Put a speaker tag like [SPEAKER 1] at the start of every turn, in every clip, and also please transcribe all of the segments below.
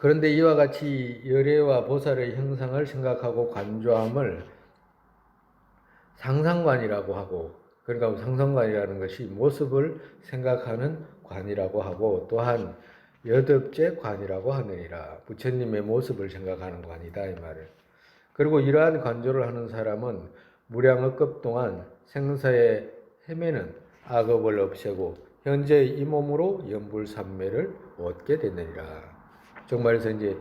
[SPEAKER 1] 그런데 이와 같이 열애와 보살의 형상을 생각하고 관조함을 상상관이라고 하고, 그러니까 상상관이라는 것이 모습을 생각하는 관이라고 하고, 또한 여덟째 관이라고 하느니라. 부처님의 모습을 생각하는 관이다 이 말을. 그리고 이러한 관조를 하는 사람은 무량억급 동안 생사에 헤매는 악업을 없애고 현재 이 몸으로 연불삼매를 얻게 되느니라. 정말서 이제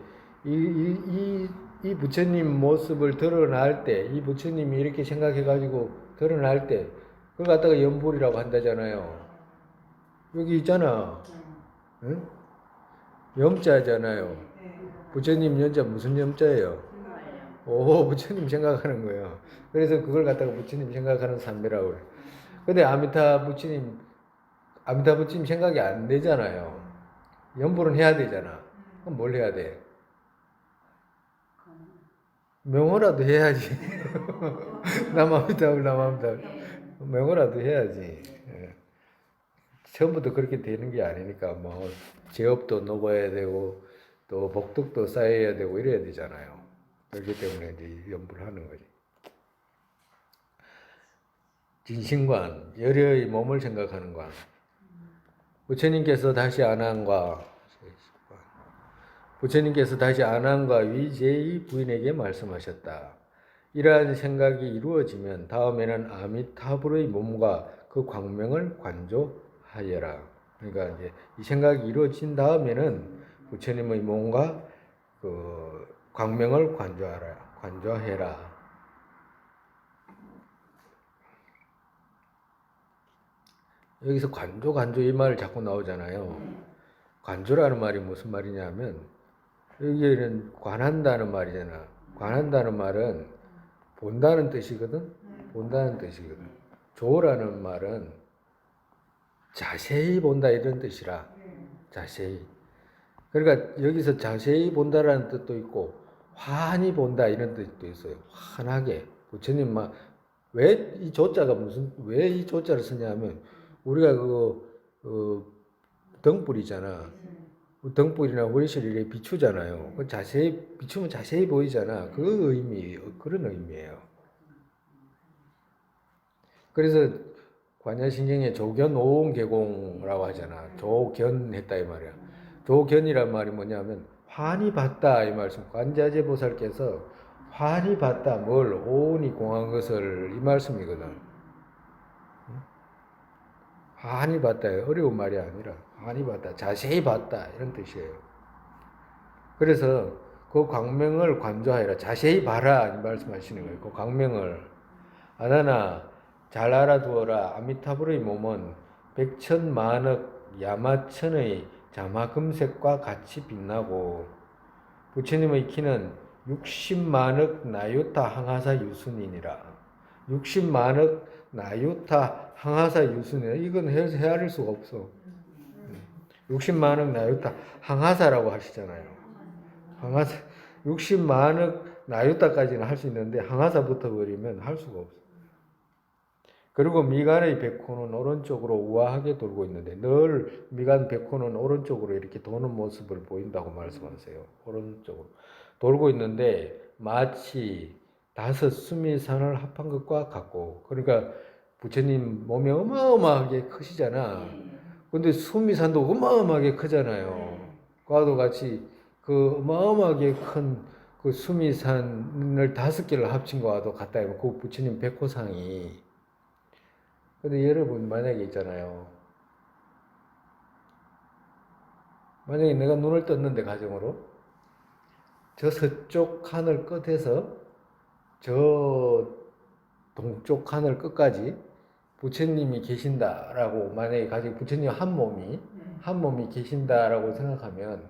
[SPEAKER 1] 이 부처님 모습을 드러날 때, 이 부처님이 이렇게 생각해가지고 드러날 때, 그걸 갖다가 연불이라고 한다잖아요. 여기 있잖아. 응? 염자잖아요. 부처님 염자 무슨 염자예요? 오, 부처님 생각하는 거예요. 그래서 그걸 갖다가 부처님 생각하는 삼매라고 그래. 근데 아미타 부처님 생각이 안 되잖아요. 연불은 해야 되잖아. 그럼 뭘 해야 돼? 명호라도 해야지. 남아미타. 명호라도 해야지. 예. 처음부터 그렇게 되는 게 아니니까, 뭐, 제업도 넣어야 되고, 또 복덕도 쌓여야 되고, 이래야 되잖아요. 그렇기 때문에 이제 연불을 하는 거지. 진심관, 열의 몸을 생각하는 관. 부처님께서 다시 안왕과 위제의 부인에게 말씀하셨다. 이러한 생각이 이루어지면 다음에는 아미타불의 몸과 그 광명을 관조하여라. 그러니까 이제 이 생각이 이루어진 다음에는 부처님의 몸과 그 광명을 관조해라. 여기서 관조 이 말 자꾸 나오잖아요. 관조라는 말이 무슨 말이냐면 여기에는 관한다는 말이잖아. 관한다는 말은 본다는 뜻이거든. 본다는 뜻이거든. 조라는 말은 자세히 본다 이런 뜻이라. 자세히. 그러니까 여기서 자세히 본다라는 뜻도 있고 환히 본다 이런 뜻도 있어요. 환하게. 부처님 왜 이 조자를 쓰냐면 우리가 등불이잖아. 등불이나 월실을 이렇게 비추잖아요. 그 자세히 비추면 자세히 보이잖아. 그런 의미예요. 그래서 관야신경에 조견 오온계공이라고 하잖아. 조견했다 이 말이야. 조견이란 말이 뭐냐면 환히 봤다 이 말씀. 관자재 보살께서 환히 봤다 뭘 오온이 공한 것을 이 말씀이거든. 환히 봤다 어려운 말이 아니라 환히 봤다 자세히 봤다 이런 뜻이에요. 그래서 그 광명을 관조하여라 자세히 봐라 이 말씀하시는 거예요. 그 광명을 아나나 잘 알아두어라. 아미타불의 몸은 백천만억 야마천의 자마금색과 같이 빛나고 부처님의 키는 60만억 나유타 항하사 유순이니라. 60만억 나유타 항하사 유순이라. 이건 헤아릴 수가 없어. 60만억 나유타 항하사라고 하시잖아요. 항하사 60만억 나유타까지는 할 수 있는데 항하사 붙어버리면 할 수가 없어. 그리고 미간의 백호는 오른쪽으로 우아하게 돌고 있는데 늘 미간 백호는 오른쪽으로 이렇게 도는 모습을 보인다고 말씀하세요. 오른쪽으로 돌고 있는데 마치 5 수미산을 합한 것과 같고, 그러니까 부처님 몸이 어마어마하게 크시잖아. 근데 수미산도 어마어마하게 크잖아요. 그와도 같이 그 어마어마하게 큰 그 수미산을 5개를 합친 거와도 같다. 그 부처님 백호상이. 근데 여러분 만약에 있잖아요. 만약에 내가 눈을 떴는데 가정으로 저 서쪽 하늘 끝에서 저 동쪽 하늘 끝까지 부처님이 계신다라고 만약에 가지고 부처님 한 몸이 계신다라고 생각하면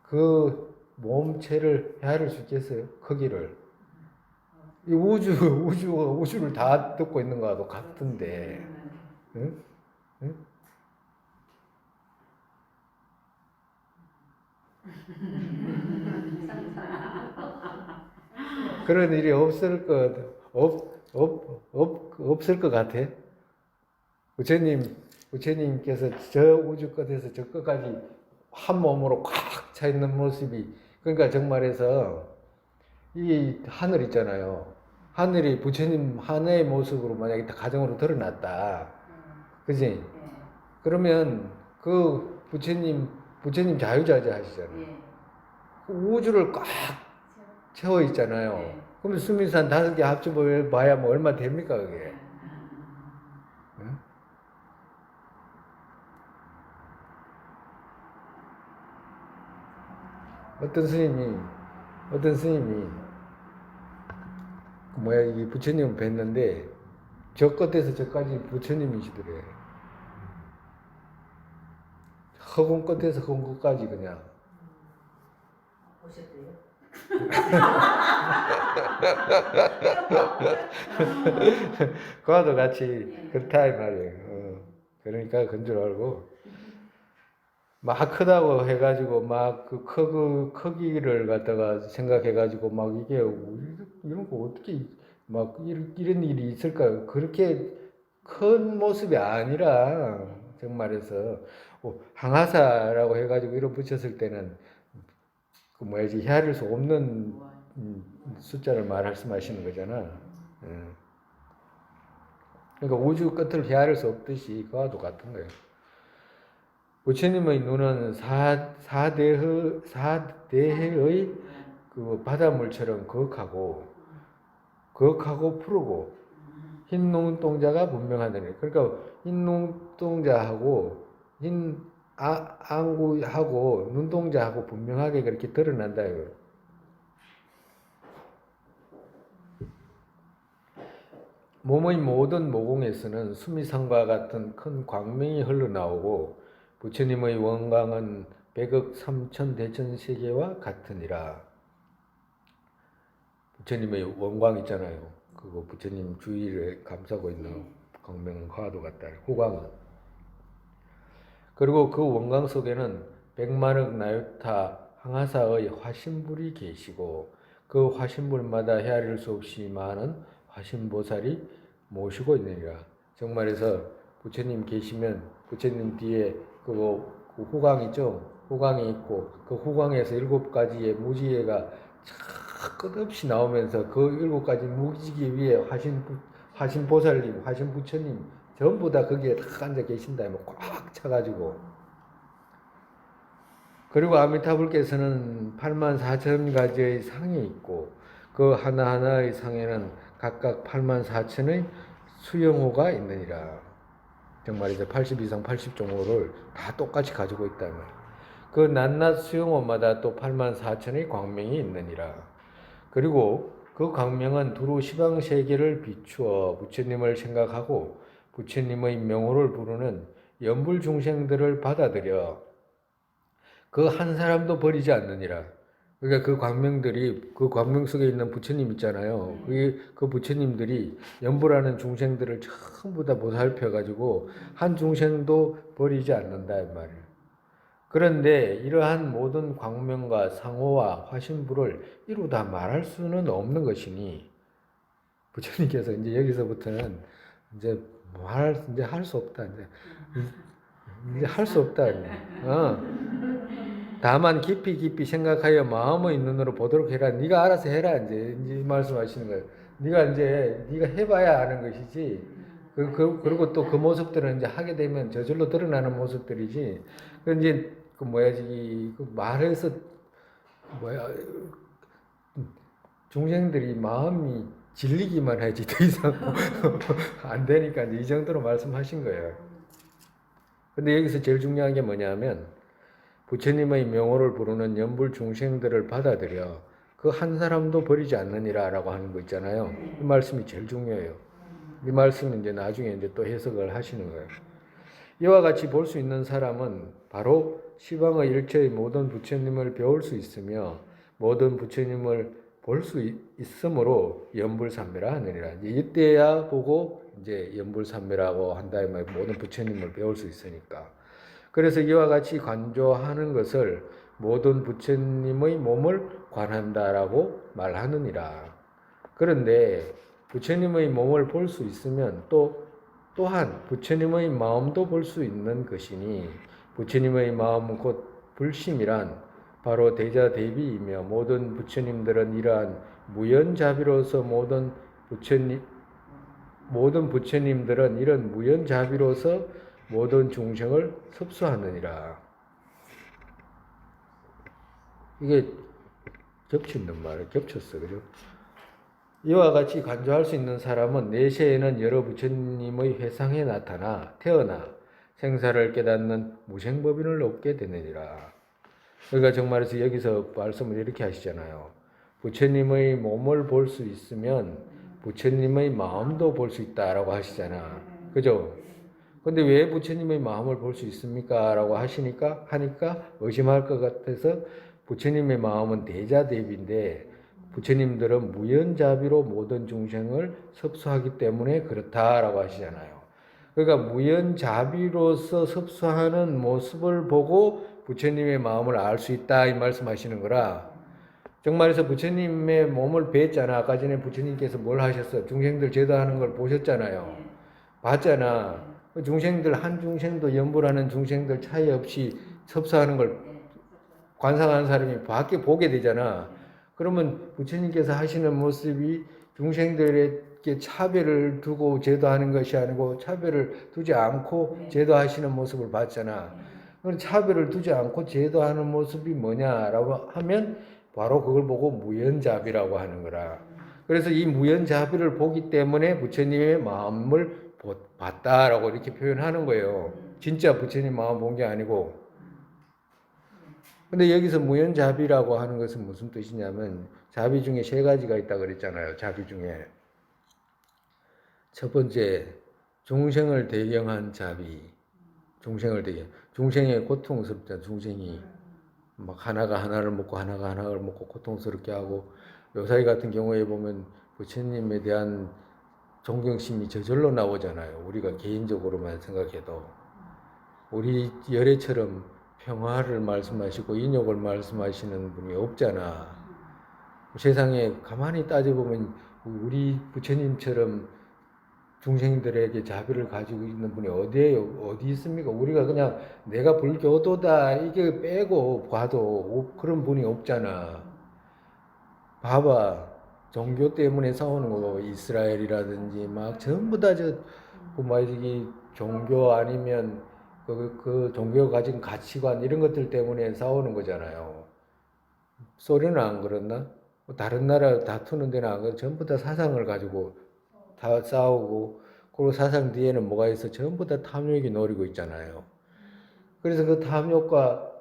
[SPEAKER 1] 그 몸체를 헤아릴 수 있겠어요? 크기를. 이 우주를 다 덮고 있는 거와도 같은데, 응? 응? 그런 일이 없을 것 같아. 부처님께서 저 우주 끝에서 저 끝까지 한 몸으로 꽉 차 있는 모습이 그러니까 정말해서 이 하늘 있잖아요. 하늘이 부처님 하늘의 모습으로 만약에 가정으로 드러났다. 그지?
[SPEAKER 2] 예.
[SPEAKER 1] 그러면 그 부처님 자유자재 하시잖아요.
[SPEAKER 2] 예.
[SPEAKER 1] 그 우주를 꽉 채워 있잖아요.
[SPEAKER 2] 예.
[SPEAKER 1] 그러면 수미산 5개 합쳐봐야 뭐 얼마 됩니까, 그게? 응? 어떤 스님이 이 부처님을 뵀는데 저 끝에서 저까지 부처님이시더래. 허공 끝에서 허공 끝까지 그냥.
[SPEAKER 2] 보셨대요?
[SPEAKER 1] 그와도 같이 그렇다 이 말이에요. 그러니까 그런 줄 알고 막 크다고 해가지고 막 그 크기를 갖다가 생각해가지고 막 이게 이런 거 어떻게 막 이런 일이 있을까요? 그렇게 큰 모습이 아니라 정말해서 항아사라고 해가지고 이런 붙였을 때는 그 뭐야지 헤아릴 수 없는 숫자를 말씀하시는 거잖아. 그러니까 우주 끝을 헤아릴 수 없듯이 그와 똑같은 거예요. 부처님의 눈은 사대해의 그 바닷물처럼 거하고 푸르고 흰 눈동자가 분명하다니. 그러니까 흰 눈동자하고 흰 안구하고 눈동자하고 분명하게 그렇게 드러난다 이거예요. 몸의 모든 모공에서는 수미상과 같은 큰 광명이 흘러나오고 부처님의 원광은 100억 3천 대천 세계와 같으니라. 부처님의 원광 있잖아요. 그거 부처님 주위를 감싸고 있는 광명은 화도 같다. 호광은. 그리고 그 원광 속에는 100만억 나유타 항아사의 화신불이 계시고 그 화신불마다 헤아릴 수 없이 많은 화신보살이 모시고 있느니라. 정말해서 부처님 계시면 부처님 뒤에 그 후광 있죠? 후광이 있고 그 후광에서 7가지의 무지개가 끝없이 나오면서 그 7가지 무지개 위에 화신보살님, 화신부처님 전부 다 거기에 다 앉아 계신다. 꽉 차가지고. 그리고 아미타불께서는 84,000가지의 상이 있고 그 하나하나의 상에는 각각 84,000의 수영호가 있느니라. 정말 이제 80 이상 80종호를 다 똑같이 가지고 있다. 그 낱낱 수영호마다 또 84,000의 광명이 있느니라. 그리고 그 광명은 두루 시방세계를 비추어 부처님을 생각하고 부처님의 명호를 부르는 연불 중생들을 받아들여 그 한 사람도 버리지 않느니라. 그러니까 그 광명들이 그 광명 속에 있는 부처님 있잖아요. 그 부처님들이 연불하는 중생들을 전부 다 보살펴가지고 한 중생도 버리지 않는다 이 말이에요. 그런데 이러한 모든 광명과 상호와 화신불을 이루다 말할 수는 없는 것이니 부처님께서 이제 여기서부터는 이제 할 수 없다. 이제 할 수 없다. 다만 깊이 생각하여 마음의 눈으로 보도록 해라. 네가 알아서 해라. 이제 말씀하시는 거예요. 네가 해봐야 아는 것이지. 그리고 또 그 모습들은 이제 하게 되면 저절로 드러나는 모습들이지. 이제 말해서 중생들이 마음이 질리기만 하지 더 이상 안 되니까 이제 이 정도로 말씀하신 거예요. 근데 여기서 제일 중요한 게 뭐냐면 부처님의 명호를 부르는 연불 중생들을 받아들여 그 한 사람도 버리지 않느니라 라고 하는 거 있잖아요. 이 말씀이 제일 중요해요. 이 말씀은 이제 나중에 이제 또 해석을 하시는 거예요. 이와 같이 볼 수 있는 사람은 바로 시방의 일체의 모든 부처님을 배울 수 있으며 모든 부처님을 볼 수 있으므로 연불삼매라 하느니라. 이때야 보고 이제 연불삼매라고 한다. 모든 부처님을 배울 수 있으니까. 그래서 이와 같이 관조하는 것을 모든 부처님의 몸을 관한다라고 말하느니라. 그런데 부처님의 몸을 볼 수 있으면 또한 부처님의 마음도 볼 수 있는 것이니 부처님의 마음은 곧 불심이란 바로 대자대비이며 모든 부처님들은 이러한 무연자비로서 모든 부처님들은 이런 무연자비로서 모든 중생을 섭수하느니라. 이게 겹치는 말이에요. 겹쳤어. 그죠? 이와 같이 간주할 수 있는 사람은 내세에는 여러 부처님의 회상에 태어나 생사를 깨닫는 무생법인을 얻게 되느니라. 그러니까 정말에서 여기서 말씀을 이렇게 하시잖아요. 부처님의 몸을 볼 수 있으면 부처님의 마음도 볼 수 있다라고 하시잖아. 그죠? 근데 왜 부처님의 마음을 볼 수 있습니까? 라고 하니까 의심할 것 같아서 부처님의 마음은 대자대비인데 부처님들은 무연자비로 모든 중생을 섭수하기 때문에 그렇다라고 하시잖아요. 그러니까 무연자비로서 섭수하는 모습을 보고 부처님의 마음을 알 수 있다 이 말씀하시는 거라. 정말에서 부처님의 몸을 뵀잖아. 아까 전에 부처님께서 뭘 하셨어? 중생들 제도하는 걸 보셨잖아요. 봤잖아. 중생들 한 중생도 염불하는 중생들 차이 없이 섭수하는 걸 관상하는 사람이 밖에 보게 되잖아. 그러면 부처님께서 하시는 모습이 중생들에게 차별을 두고 제도하는 것이 아니고 차별을 두지 않고 제도하시는 모습을 봤잖아. 그럼 차별을 두지 않고 제도하는 모습이 뭐냐라고 하면 바로 그걸 보고 무연자비라고 하는 거라. 그래서 이 무연자비를 보기 때문에 부처님의 마음을 봤다라고 이렇게 표현하는 거예요. 진짜 부처님 마음 본 게 아니고. 근데 여기서 무연자비라고 하는 것은 무슨 뜻이냐면 자비 중에 세 가지가 있다 그랬잖아요. 자비 중에. 첫 번째, 중생을 대경한 자비. 중생의 고통스럽잖아. 중생이 막 하나가 하나를 먹고 고통스럽게 하고 요사이 같은 경우에 보면 부처님에 대한 존경심이 저절로 나오잖아요. 우리가 개인적으로만 생각해도. 우리 열애처럼 평화를 말씀하시고 인욕을 말씀하시는 분이 없잖아. 세상에 가만히 따져보면 우리 부처님처럼 중생들에게 자비를 가지고 있는 분이 어디 있습니까? 우리가 그냥 내가 불교도다 이게 빼고 봐도 그런 분이 없잖아. 봐봐. 종교 때문에 싸우는 거 이스라엘이라든지 막 전부 다 이 종교 아니면 그 종교가 가진 가치관 이런 것들 때문에 싸우는 거잖아요. 소련은 안 그렇나? 다른 나라 다투는 데는 안 그렇나? 전부 다 사상을 가지고 다 싸우고 그리고 사상 뒤에는 뭐가 있어? 전부 다 탐욕이 노리고 있잖아요. 그래서 그 탐욕과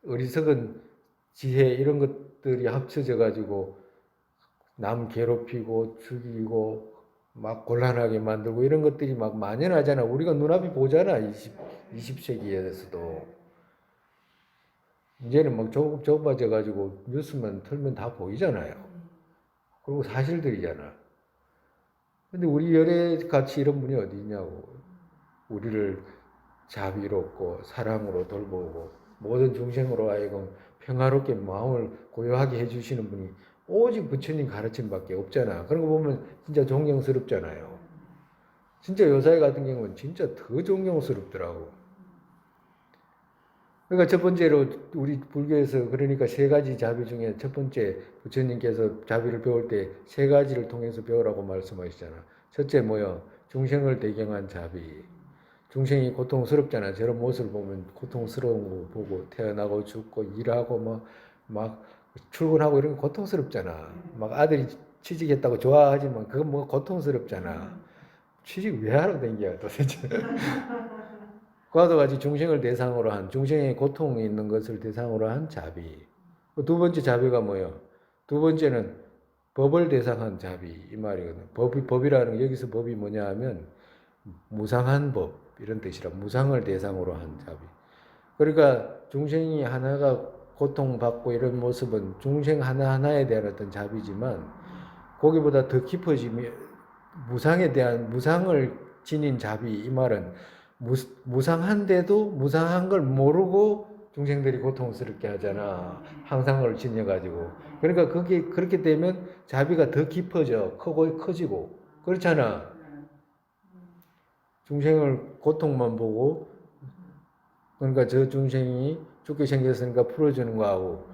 [SPEAKER 1] 어리석은 지혜 이런 것들이 합쳐져 가지고 남 괴롭히고 죽이고 막 곤란하게 만들고 이런 것들이 막 만연하잖아. 우리가 눈앞에 보잖아. 20세기에서도. 이제는 막 좁아져 가지고 뉴스만 틀면 다 보이잖아요. 그리고 사실들이잖아. 근데 우리 열애같이 이런 분이 어디 있냐고. 우리를 자비롭고 사랑으로 돌보고 모든 중생으로 하여금 평화롭게 마음을 고요하게 해주시는 분이 오직 부처님 가르침밖에 없잖아. 그런 거 보면 진짜 존경스럽잖아요. 진짜 요사이 같은 경우는 진짜 더 존경스럽더라고. 그러니까 첫 번째로 우리 불교에서 그러니까 세 가지 자비 중에 첫 번째 부처님께서 자비를 배울 때 세 가지를 통해서 배우라고 말씀하시잖아. 첫째 뭐요? 중생을 대경한 자비. 중생이 고통스럽잖아. 저런 모습을 보면 고통스러운 거 보고 태어나고 죽고 일하고 막 출근하고 이런 거 고통스럽잖아. 막 아들이 취직했다고 좋아하지만 그건 뭐 고통스럽잖아. 취직 왜 하러 댕겨 도대체. 그와도 같이 중생을 대상으로 한 중생의 고통이 있는 것을 대상으로 한 자비. 두 번째 자비가 뭐예요? 두 번째는 법을 대상한 자비 이 말이거든. 법이라는 여기서 법이 뭐냐 하면 무상한 법 이런 뜻이라 무상을 대상으로 한 자비. 그러니까 중생이 하나가 고통받고 이런 모습은 중생 하나하나에 대한 어떤 자비지만 거기보다 더 깊어지면 무상에 대한 무상을 지닌 자비 이 말은 무상한데도 무상한 걸 모르고 중생들이 고통스럽게 하잖아. 항상을 지녀가지고. 그러니까 그게 그렇게 되면 자비가 더 깊어져. 커지고. 그렇잖아. 중생을 고통만 보고 그러니까 저 중생이 죽게 생겼으니까 풀어주는 거하고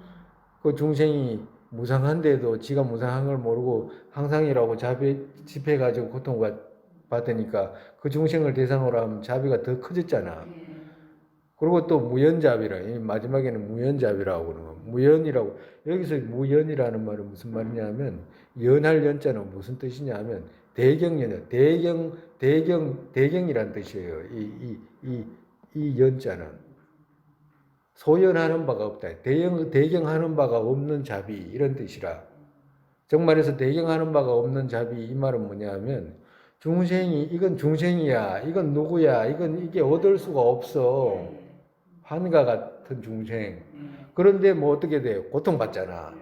[SPEAKER 1] 그 중생이 무상한데도 지가 무상한 걸 모르고 항상이라고 집해가지고 고통받으니까 그 중생을 대상으로 하면 자비가 더 커졌잖아. 그리고 또 무연자비라, 이 마지막에는 무연자비라고 그러는 거. 무연이라고, 여기서 무연이라는 말은 무슨 말이냐면, 연할 연자는 무슨 뜻이냐면, 대경연자, 대경이란 뜻이에요. 이 연자는. 소연하는 바가 없다. 대경하는 바가 없는 자비, 이런 뜻이라. 정말해서 대경하는 바가 없는 자비, 이 말은 뭐냐면, 이건 중생이야. 이건 누구야. 이게 얻을 수가 없어. 환과 같은 중생. 그런데 뭐 어떻게 돼요? 고통받잖아.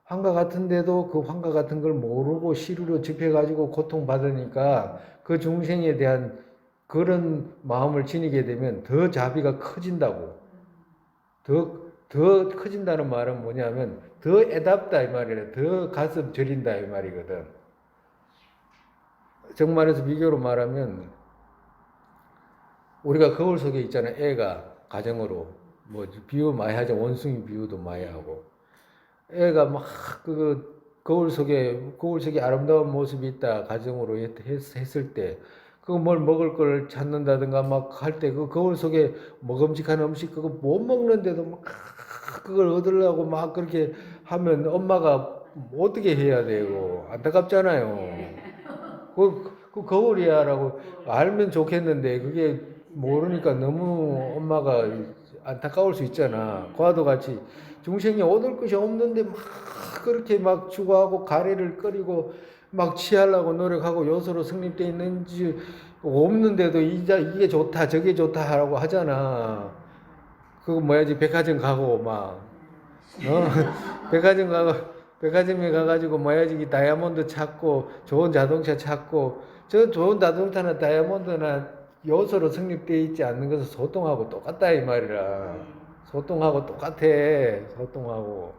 [SPEAKER 1] 환과 같은데도 그 환과 같은 걸 모르고 시루로 집해가지고 고통받으니까 그 중생에 대한 그런 마음을 지니게 되면 더 자비가 커진다고. 더 커진다는 말은 뭐냐면 더 애답다 이 말이래. 더 가슴 저린다 이 말이거든. 정말해서 비교로 말하면 우리가 거울 속에 있잖아. 애가 가정으로 뭐 비유 많이 하죠. 원숭이 비유도 많이 하고 애가 막 그 거울 속에 아름다운 모습이 있다 가정으로 했을 때 그 뭘 먹을 걸 찾는다든가 막 할 때 그 거울 속에 먹음직한 음식 그거 못 먹는데도 막 그걸 얻으려고 막 그렇게 하면 엄마가 어떻게 해야 되고 안타깝잖아요. 그 거울이야라고 알면 좋겠는데 그게 모르니까 너무 엄마가 안타까울 수 있잖아. 그와도 같이 중생이 얻을 것이 없는데 막 그렇게 막 추구하고 가래를 끓이고 막 취하려고 노력하고 요소로 성립되어 있는지 없는데도 이게 좋다 저게 좋다 하라고 하잖아. 그거 뭐야지 백화점 가고 막 백화점 가고 백화점에 가가지고 뭐야지 다이아몬드 찾고 좋은 자동차 찾고 저 좋은 자동차나 다이아몬드나 요소로 성립되어 있지 않는 것은 소똥하고 똑같다 이 말이라. 소똥하고 똑같아. 소똥하고.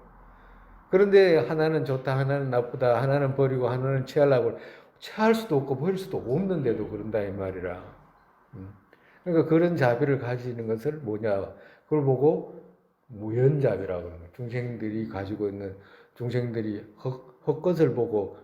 [SPEAKER 1] 그런데 하나는 좋다 하나는 나쁘다 하나는 버리고 하나는 취하려고 취할 수도 없고 버릴 수도 없는데도 그런다 이 말이라. 그러니까 그런 자비를 가지는 것을 뭐냐 그걸 보고 무연자비라고 하는 거예요. 중생들이 가지고 있는 중생들이 헛것을 보고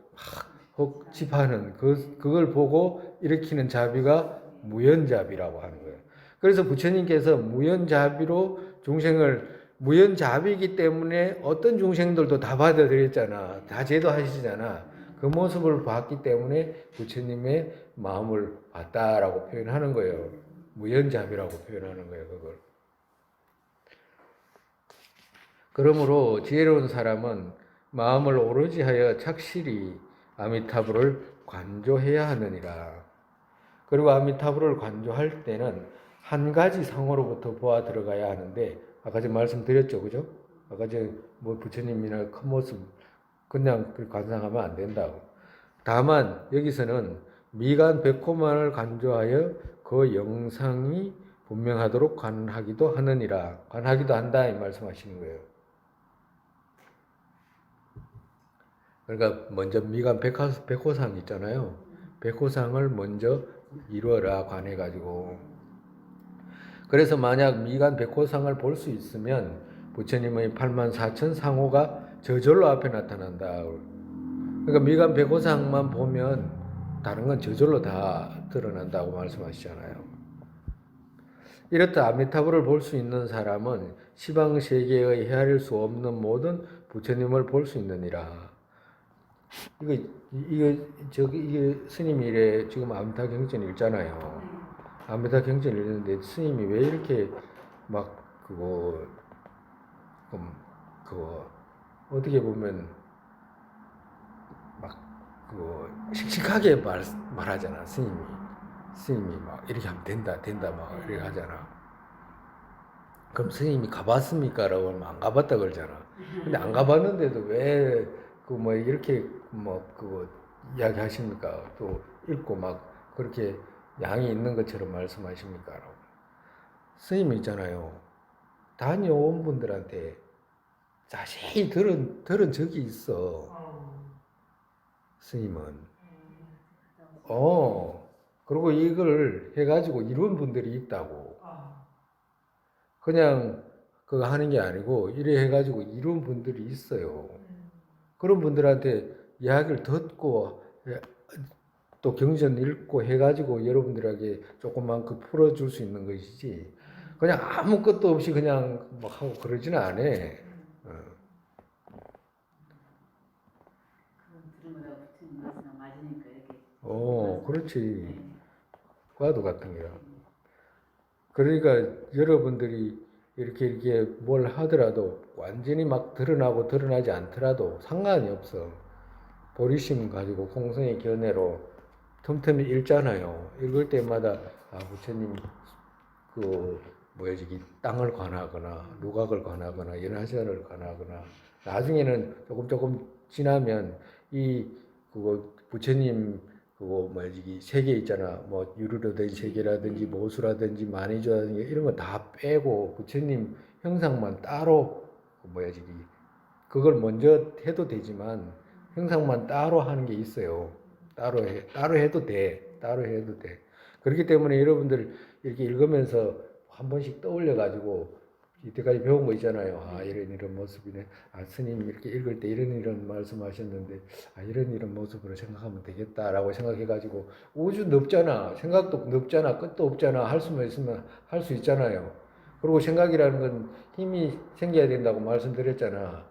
[SPEAKER 1] 헛집하는 그걸 보고 일으키는 자비가 무연자비라고 하는 거예요. 그래서 부처님께서 무연자비로 중생을 무연자비이기 때문에 어떤 중생들도 다 받아들였잖아. 다 제도하시잖아. 그 모습을 봤기 때문에 부처님의 마음을 봤다라고 표현하는 거예요. 무연자비라고 표현하는 거예요. 그걸. 그러므로 지혜로운 사람은 마음을 오로지 하여 착실히 아미타불을 관조해야 하느니라. 그리고 아미타불을 관조할 때는 한 가지 상호로부터 보아 들어가야 하는데 아까 전에 말씀드렸죠, 그죠? 아까 전에 뭐 부처님이나 큰 모습 그냥 관상하면 안 된다고. 다만 여기서는 미간 백호만을 간조하여 그 영상이 분명하도록 관하기도 하느니라. 관하기도 한다 이 말씀하시는 거예요. 그러니까 먼저 미간 백호상 있잖아요. 백호상을 먼저 이루어라 관해가지고. 그래서 만약 미간 백호상을 볼 수 있으면 부처님의 84,000 상호가 저절로 앞에 나타난다. 그러니까 미간 백호상만 보면 다른 건 저절로 다 드러난다고 말씀하시잖아요. 이렇다 아미타불을 볼 수 있는 사람은 시방 세계의 헤아릴 수 없는 모든 부처님을 볼 수 있느니라. 이게 스님이 이래 지금 아미타 경전 읽잖아요. 아미타 경전 읽는데 스님이 왜 이렇게 막 그거 어떻게 보면 막 씩씩하게 말하잖아 스님이 막 이렇게 하면 된다 막 이렇게 하잖아. 그럼 스님이 가봤습니까? 라고 하면 안 가봤다 그러잖아. 근데 안 가봤는데도 왜 뭐 이렇게 뭐 그거 이야기 하십니까? 또 읽고 막 그렇게 양이 있는 것처럼 말씀하십니까? 라고. 스님이 있잖아요. 다녀온 분들한테 자세히 들은 적이 있어. 스님은. 그리고 이걸 해가지고 이룬 분들이 있다고. 그냥 그거 하는 게 아니고 이래 해가지고 이런 분들이 있어요. 그런 분들한테 이야기를 듣고 또 경전 읽고 해가지고 여러분들에게 조금만 그 풀어줄 수 있는 것이지 그냥 아무것도 없이 그냥 막 하고 그러지는 않아. 그렇지. 과도 같은 거야. 그러니까 여러분들이 이렇게 뭘 하더라도 완전히 막 드러나고 드러나지 않더라도 상관이 없어. 보리심 가지고 공성의 견해로 틈틈이 읽잖아요. 읽을 때마다 부처님 땅을 관하거나 누각을 관하거나 연하선을 관하거나 나중에는 조금 지나면 부처님 세계 있잖아. 뭐 유르로 세계라든지 모수라든지 만이조라든지 이런 거 다 빼고 부처님 형상만 따로 그걸 먼저 해도 되지만 형상만 따로 하는 게 있어요. 따로 해도 돼. 따로 해도 돼. 그렇기 때문에 여러분들 이렇게 읽으면서 한 번씩 떠올려 가지고 이때까지 배운 거 있잖아요. 이런 모습이네. 스님 이렇게 읽을 때 이런 말씀하셨는데 이런 모습으로 생각하면 되겠다라고 생각해 가지고 우주 넓잖아. 생각도 넓잖아. 끝도 없잖아. 할 수만 있으면 할 수 있잖아요. 그리고 생각이라는 건 힘이 생겨야 된다고 말씀드렸잖아.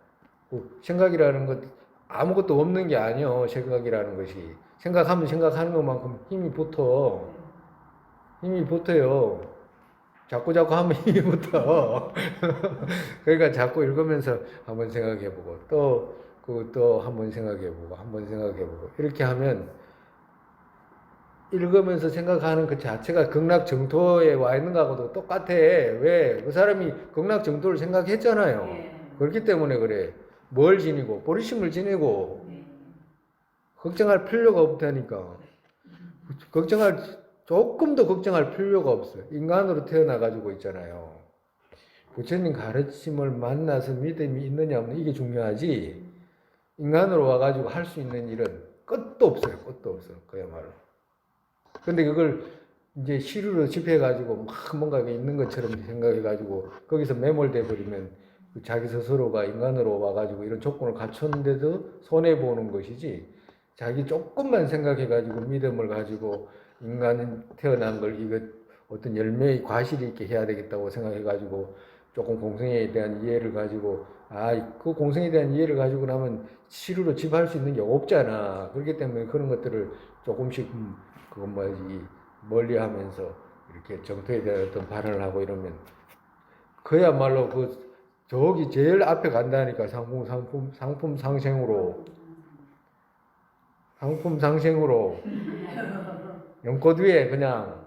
[SPEAKER 1] 생각이라는 것 아무것도 없는 게 아니요. 생각이라는 것이 생각하면 생각하는 것만큼 힘이 붙어요. 자꾸 하면 힘이 붙어. 그러니까 자꾸 읽으면서 한번 생각해보고 또 한번 생각해보고 한번 생각해보고 이렇게 하면 읽으면서 생각하는 그 자체가 극락정토에 와 있는 거하고도 똑같아. 왜? 그 사람이 극락정토를 생각했잖아요. 그렇기 때문에 그래. 뭘 지니고 보리심을 지니고 걱정할 필요가 없다니까. 조금도 걱정할 필요가 없어요. 인간으로 태어나가지고 있잖아요. 부처님 가르침을 만나서 믿음이 있느냐 없느냐 이게 중요하지. 인간으로 와가지고 할 수 있는 일은 끝도 없어요. 끝도 없어. 그야말로. 근데 그걸 이제 시루로 집해가지고 막 뭔가 있는 것처럼 생각해가지고 거기서 매몰돼 버리면 자기 스스로가 인간으로 와가지고 이런 조건을 갖췄는데도 손해보는 것이지. 자기 조금만 생각해가지고 믿음을 가지고 인간은 태어난 걸 이거 어떤 열매의 과실이 있게 해야 되겠다고 생각해가지고 조금 공성에 대한 이해를 가지고 그 공성에 대한 이해를 가지고 나면 시루로 집할 수 있는 게 없잖아. 그렇기 때문에 그런 것들을 조금씩 멀리하면서 이렇게 정토에 대한 어떤 발언을 하고 이러면 그야말로 저기 제일 앞에 간다니까. 상품 상생으로 연꽃 위에 그냥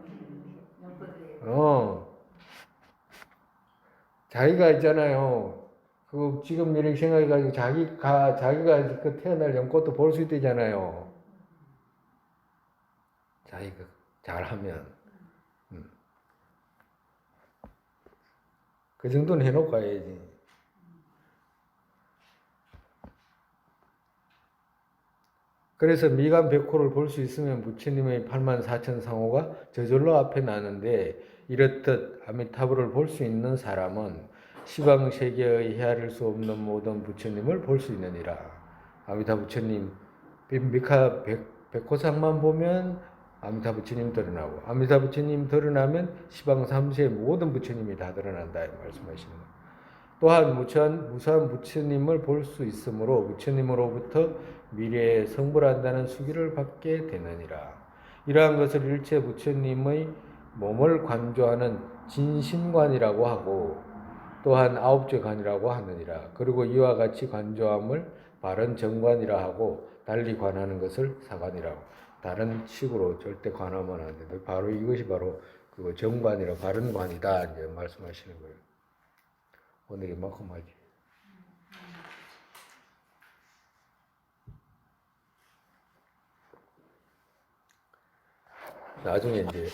[SPEAKER 1] 자기가 있잖아요. 지금 이렇게 생각해가지고 자기가 그 태어날 연꽃도 볼 수 있대잖아요. 자기가 잘하면 그 정도는 해놓고 가야지. 그래서 미간 백호를 볼 수 있으면 부처님의 84,000상호가 저절로 앞에 나는데 이렇듯 아미타불을 볼 수 있는 사람은 시방세계의 헤아릴 수 없는 모든 부처님을 볼 수 있느니라. 아미타 부처님 미카 백호상만 보면 아미타 부처님 드러나고 아미타 부처님 드러나면 시방 3세의 모든 부처님이 다 드러난다 말씀하시는 거예요. 또한 무한 부처님을 볼 수 있으므로 부처님으로부터 미래에 성불한다는 수기를 받게 되느니라. 이러한 것을 일체 부처님의 몸을 관조하는 진심관이라고 하고 또한 아홉째 관이라고 하느니라. 그리고 이와 같이 관조함을 바른 정관이라 하고 달리 관하는 것을 사관이라고. 다른 식으로 절대 관하면 안 된다. 바로 이것이 바로 그 정관이라 바른 관이다 이제 말씀하시는 거예요. 오늘 이만큼 하지. 나중에 이제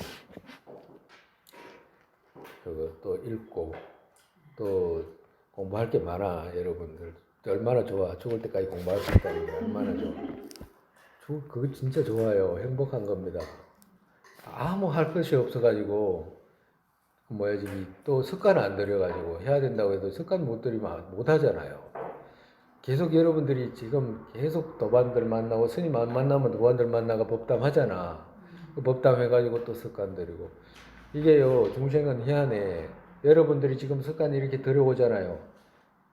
[SPEAKER 1] 그거 또 읽고 또 공부할 게 많아. 여러분들 얼마나 좋아. 죽을 때까지 공부할 수 있다는 게 얼마나 좋아. 그거 진짜 좋아요. 행복한 겁니다. 아무 할 것이 없어가지고 뭐야 지금 또 습관 안 들여가지고 해야 된다고 해도 습관 못 들이면 못 하잖아요. 계속 여러분들이 지금 계속 도반들 만나고 스님 안 만나면 도반들 만나가 법담 하잖아. 그 법담 해가지고 또 습관 들이고 이게요 중생은 희한해. 여러분들이 지금 습관 이렇게 들여오잖아요.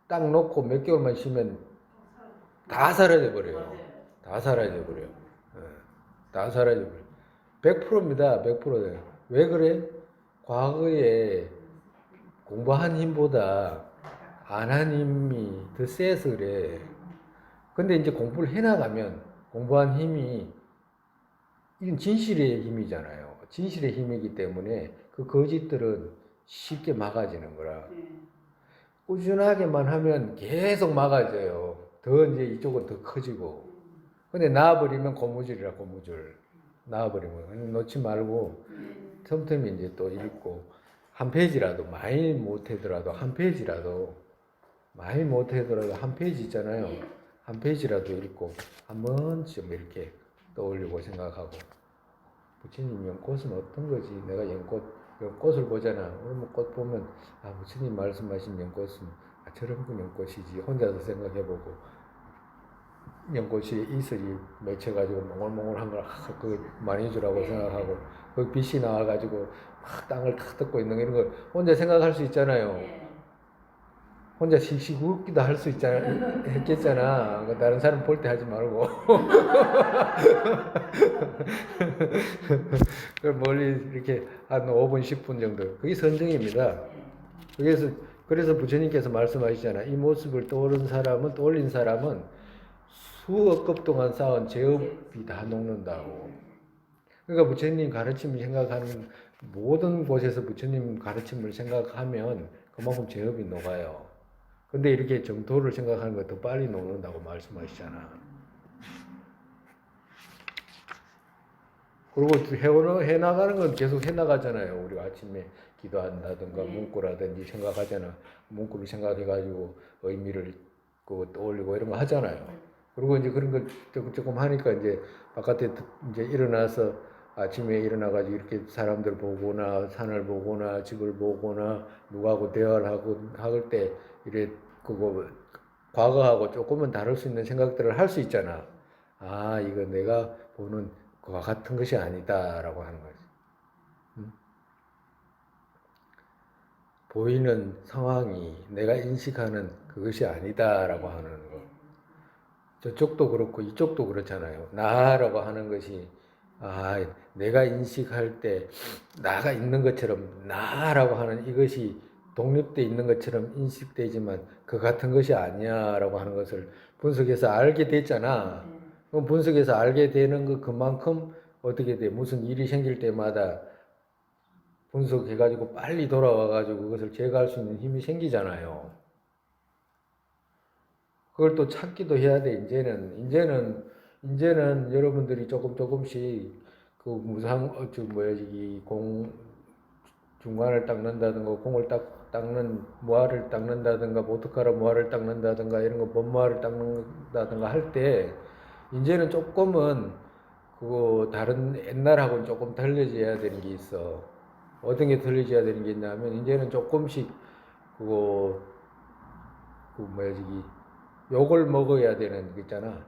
[SPEAKER 1] 딱 놓고 몇 개월만 쉬면 다 사라져 버려요. 다 사라져 버려요. 다 사라져 버려요. 100%입니다. 100%. 왜 그래? 과거에 공부한 힘보다 안 한 힘이 더 세서 그래. 근데 이제 공부를 해나가면 공부한 힘이 이건 진실의 힘이잖아요. 진실의 힘이기 때문에 그 거짓들은 쉽게 막아지는 거라. 꾸준하게만 하면 계속 막아져요. 더 이제 이쪽은 더 커지고. 근데 나와버리면 고무줄이라 고무줄. 나와버리면 놓지 말고 틈틈이 이제 또 읽고 한 페이지라도 많이 못하더라도 한 페이지라도 많이 못하더라도 한 페이지 있잖아요. 한 페이지라도 읽고 한 번쯤 이렇게 떠올리고 생각하고 부처님 연꽃은 어떤 거지? 내가 연꽃을 보잖아. 그러면 꽃 보면 부처님 말씀하신 연꽃은 저런 연꽃이지. 혼자서 생각해보고 연꽃이 이슬이 맺혀가지고 몽글몽글한 걸 그 많이 주라고 생각하고 그 빛이 나와가지고 막 땅을 탁 덮고 있는 이런 걸 혼자 생각할 수 있잖아요. 혼자 씩씩 웃기도 할 수 있잖아, 했겠잖아. 다른 사람 볼 때 하지 말고. 그걸 멀리 이렇게 한 5분, 10분 정도. 그게 선정입니다. 그래서 부처님께서 말씀하시잖아. 이 모습을 떠올린 사람은 수억 급 동안 쌓은 죄업이 다 녹는다고. 그러니까 부처님 가르침을 생각하는 모든 곳에서 부처님 가르침을 생각하면 그만큼 죄업이 녹아요. 근데 이렇게 정토를 생각하는 거 더 빨리 녹는다고 말씀하시잖아. 그리고 해나가는 건 계속 해나가잖아요. 우리가 아침에 기도한다든가 문구라든지 생각하잖아. 문구를 생각해가지고 의미를 떠올리고 이런 거 하잖아요. 그리고 이제 그런 걸 조금 하니까 이제 바깥에 이제 일어나서 아침에 일어나가지고 이렇게 사람들 보거나 산을 보거나 집을 보거나 누구하고 대화를 할 때 이래 그거 과거하고 조금은 다를 수 있는 생각들을 할 수 있잖아. 이거 내가 보는 그와 같은 것이 아니다라고 하는 거지. 보이는 상황이 내가 인식하는 그것이 아니다라고 하는 거. 저쪽도 그렇고 이쪽도 그렇잖아요. 나라고 하는 것이 내가 인식할 때 나가 있는 것처럼 나라고 하는 이것이 독립돼 있는 것처럼 인식되지만 그 같은 것이 아니야라고 하는 것을 분석해서 알게 됐잖아. 그럼 분석해서 알게 되는 것 그만큼 어떻게 돼? 무슨 일이 생길 때마다 분석해가지고 빨리 돌아와가지고 그것을 제거할 수 있는 힘이 생기잖아요. 그걸 또 찾기도 해야 돼. 이제는 여러분들이 조금씩 그 중간을 닦는다든가 공을 닦는 모아를 닦는다든가 모터카라 모아를 닦는다든가 이런 거 범모아를 닦는다든가 할 때 이제는 조금은 그거 다른 옛날하고는 조금 달라져야 되는 게 있어. 어떤 게 달라져야 되는 게 있냐면 이제는 조금씩 그거 욕을 먹어야 되는 거 있잖아.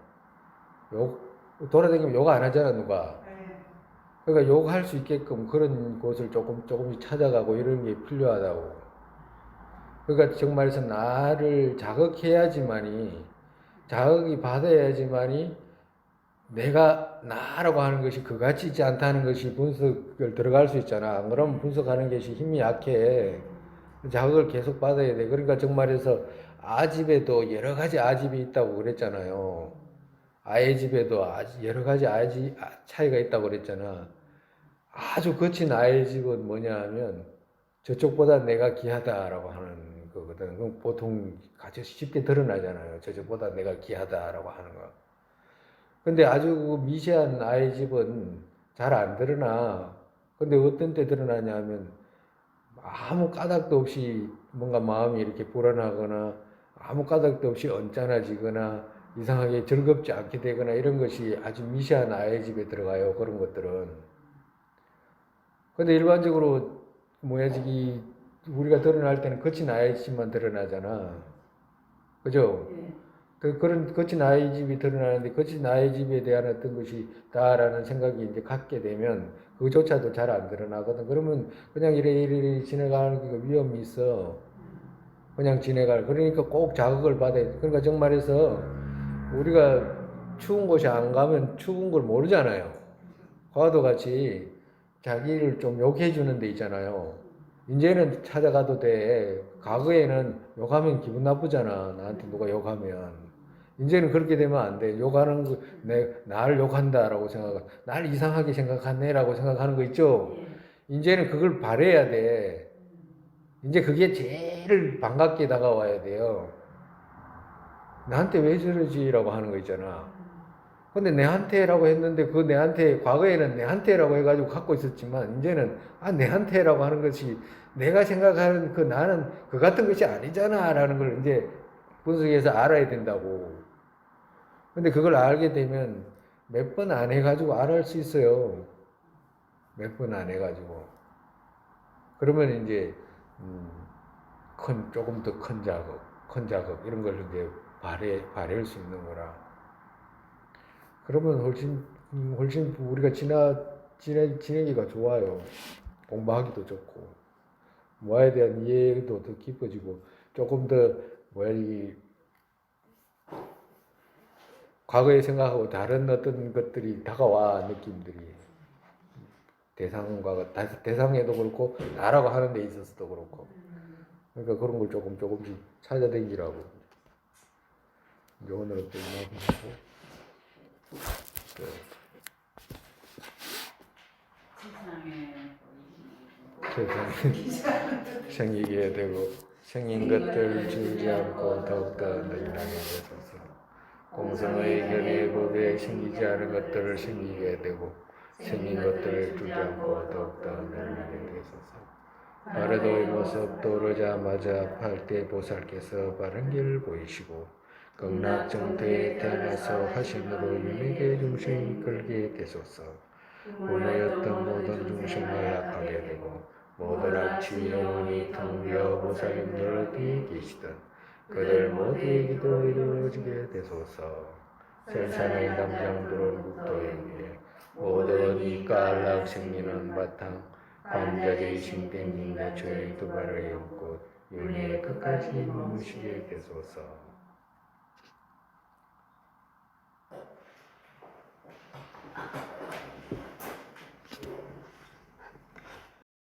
[SPEAKER 1] 돌아다니면 욕 안 하잖아, 누가. 그러니까 욕할 수 있게끔 그런 곳을 조금씩 찾아가고 이런 게 필요하다고. 그러니까 정말에서 나를 자극이 받아야지만이 내가 나라고 하는 것이 그같이 있지 않다는 것이 분석을 들어갈 수 있잖아. 안 그러면 분석하는 것이 힘이 약해. 자극을 계속 받아야 돼. 그러니까 정말에서 아집에도 여러 가지 아집이 있다고 그랬잖아요. 아의 집에도 여러 가지 차이가 있다고 그랬잖아. 아주 거친 아의 집은 뭐냐 하면 저쪽보다 내가 귀하다라고 하는 거거든. 그럼 보통 아주 쉽게 드러나잖아요. 저쪽보다 내가 귀하다라고 하는 거. 근데 아주 미세한 아의 집은 잘 안 드러나. 근데 어떤 때 드러나냐면 아무 까닭도 없이 뭔가 마음이 이렇게 불안하거나 아무 까닭도 없이 언짢아지거나 이상하게 즐겁지 않게 되거나 이런 것이 아주 미세한 아의 집에 들어가요. 그런 것들은. 근데 일반적으로 뭐야 저기 우리가 드러날 때는 거친 아이 집만 드러나잖아. 그죠?
[SPEAKER 2] 예.
[SPEAKER 1] 그런 거친 아이 집이 드러나는데 거친 아이 집에 대한 어떤 것이 다라는 생각이 이제 갖게 되면 그조차도 잘 안 드러나거든. 그러면 그냥 이래 지나가는 그 위험이 있어. 그냥 지내갈. 그러니까 꼭 자극을 받아야 돼. 그러니까 정말해서 우리가 추운 곳에 안 가면 추운 걸 모르잖아요. 과도 같이 자기를 좀 욕해 주는 데 있잖아요. 이제는 찾아가도 돼. 과거에는 욕하면 기분 나쁘잖아. 나한테 누가 욕하면. 이제는 그렇게 되면 안 돼. 욕하는 거, 나를 욕한다라고 생각하, 날 이상하게 생각하네라고 생각하는 거 있죠? 이제는 그걸 바래야 돼. 이제 그게 제일 반갑게 다가와야 돼요. 나한테 왜 저러지라고 하는 거 있잖아. 근데 내한테라고 했는데 그 내한테 과거에는 내한테라고 해가지고 갖고 있었지만 이제는 내한테라고 하는 것이 내가 생각하는 그 나는 그 같은 것이 아니잖아라는 걸 이제 분석해서 알아야 된다고. 근데 그걸 알게 되면 몇 번 안 해가지고 알을 수 있어요. 몇 번 안 해가지고. 그러면 이제 조금 더 큰 작업 이런 걸 이제 발휘할 수 있는 거라. 그러면 훨씬 우리가 지내기가 좋아요. 공부하기도 좋고, 뭐에 대한 이해도 더 깊어지고, 조금 더, 이, 과거에 생각하고 다른 어떤 것들이 다가와, 느낌들이. 대상에도 그렇고, 나라고 하는 데 있어서도 그렇고. 그러니까 그런 걸 조금씩 찾아다니라고. 이제 오늘은 또 이만큼 하고, 세상에 생기게 되고 생긴 것들 줄지 않고 더욱더 늘어나게 되소서. 공성의 견해 법에 생기지 않은 것들을 생기게 되고 생긴 것들을 줄지 않고 더욱더 늘어나게 되소서. 바르도의 모습 떠오르자마자 팔대 보살께서 바른 길을 보이시고 극락정토에 태어나서 화신으로 윤회계 중생이 이끌게 되소서. 본래였던 모든 중생을 약하게 되고 모든 악취 영원히 텅비어 보살님들 어디에 계시든 그들 모두의 기도 이루어지게 되소서. 세상의 담장들은 국토에 모든 이깔락 생기는 바탕 반자의 신땡님 내초의 두 발의 연꽃 윤회 끝까지 머무시게 되소서.